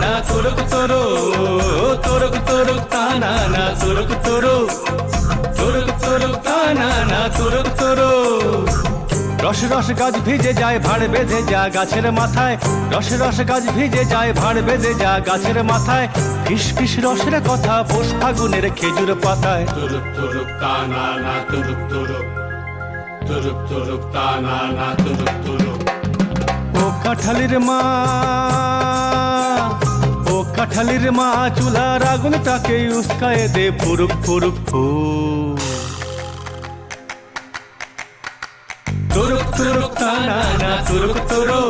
না তুরুক তুরু তুরুক তুরুক তানা না তুরুক তুরু তুরুক তুরুক তানা না তুরুক তুরু। রস রস গাছ ভিজে যায় ভাড় বেঁধে যা গাছের মাথায়, রস রস গাছ ভিজে যায় ভাড় বেঁধে যা গাছের মাথায়, ফিস ফিস রসের কথা পৌষ ফাগুনের খেজুর পাতায়। তুরুক তুরুক তানা না তুরুক তুরুক তুরুক তুরুক তানা না তুরুক তুরুক। ও কাঁঠালির মা, ও কাঁঠালির মা চুলার আগুনটাকে উস্কায়ে দে ফুরুক ফুরুক ফু। তুরুক তুরুক তানা না তুরুক তুরু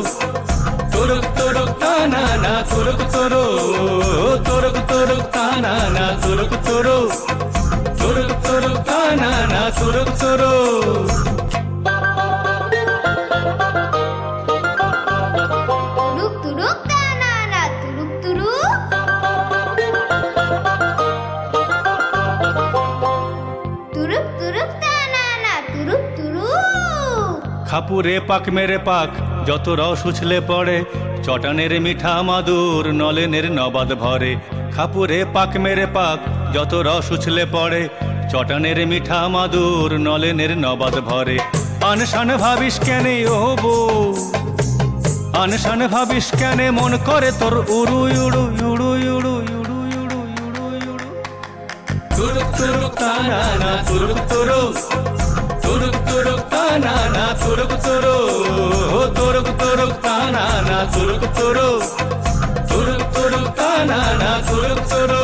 তুরুক তুরুক তানা না তুরুক তুরু তুরুক তুরুক তানা না তুরুক তুরু তুরুক তুরুক তানা না তুরুক তুরু। তুরুক তুরুক তানা না তুরুক তুরু তুরুক তুরুক তানা না তুরুক তুরু। খাপুরে পাক মেরে পাক যত রস উছলে পড়ে, চটানের মিঠা মাদুর নলেনের নবাদ ভরে। খাপুরে পাক মেরে পাক যত রস উছলে পড়ে, চটানের মিঠা মাদুর নলেনের নবাদ ভরে। আনশান ভাবিস কেনে ও বউ, আনশান ভাবিস কেনে মন করে তোর উড়ু উড়ু উড়ু উড়ু উড়ু উড়ু উড়ু উড়ু। তুরুক তুরুক তানা না তুরুক তুরু তুরুক তুরুক তানা না তুরুক তুরু তুরুক তুরুক তানা না তুরুক তুরু তুরুক তুরুক তানা না তুরুক তুরু।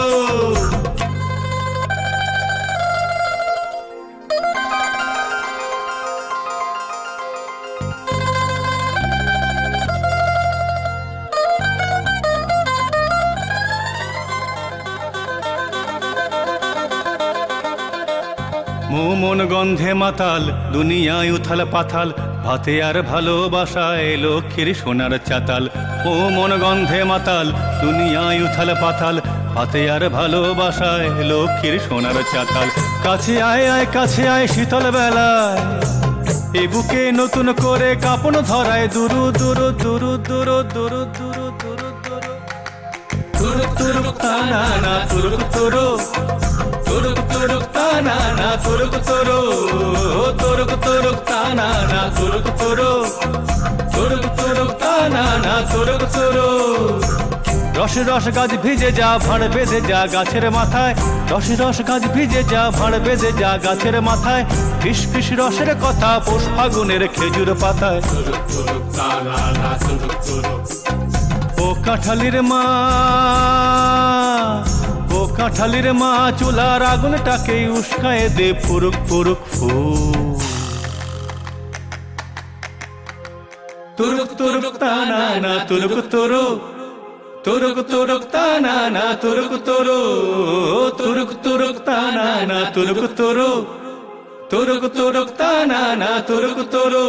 মন গন্ধে মাতাল দুনিয়ায় উথাল পাথাল, ভাতে আর ভালোবাসায় লক্ষ্মীর সোনার চাতাল। ও মন গন্ধে মাতাল দুনিয়ায় উথাল পাথাল, ভাতে আর ভালোবাসায় লক্ষ্মীর সোনার চাতাল। কাছে আয় আয় কাছে আয় শীতল বেলায়, এ বুকে নতুন করে কাপন ধরায় দুরু দুরু দুরু দুরু দুরু দুরু দুরু দুরু। তুরুক তুরুক তানা না তুরুক তুরু তুরুক তুরুক তানা না তুরুক তুরু তুরুক তুরুক তানা না তুরুক তুরু তুরুক তুরুক তানা না তুরুক তুরু। রস রস গাছ ভিজে যা ভাড় বেঁধে যা গাছের মাথায়, রস রস গাছ ভিজে যা ভাড় বেঁধে যা গাছের মাথায়, ফিস ফিস রসের কথা পৌষ ফাগুনের খেজুর পাতায়। তুরুক তুরুক তানা না তুরুক তুরুক। ও কাঁঠালির মা, ও কাঁঠালির মা চুলার আগুনটাকে উস্কায়ে দে ফুরুক ফুরুক ফু। তুরুক তুরুক তানা না তুরুক তুরু তুরুক তুরুক তানা না তুরুক তুরু তুরুক তুরুক তানা না তুরুক তুরু তুরুক তুরুক তানা না তুরুক তুরু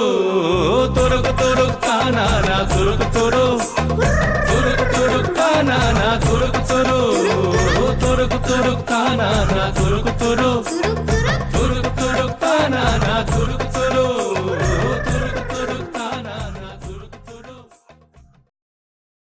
তুরুক তুরুক তানা না তুরুক তুরু তুরুক তুরুক তানা না তুরুক তুরু তুরুক তুরুক তানা না তুরুক তুরু।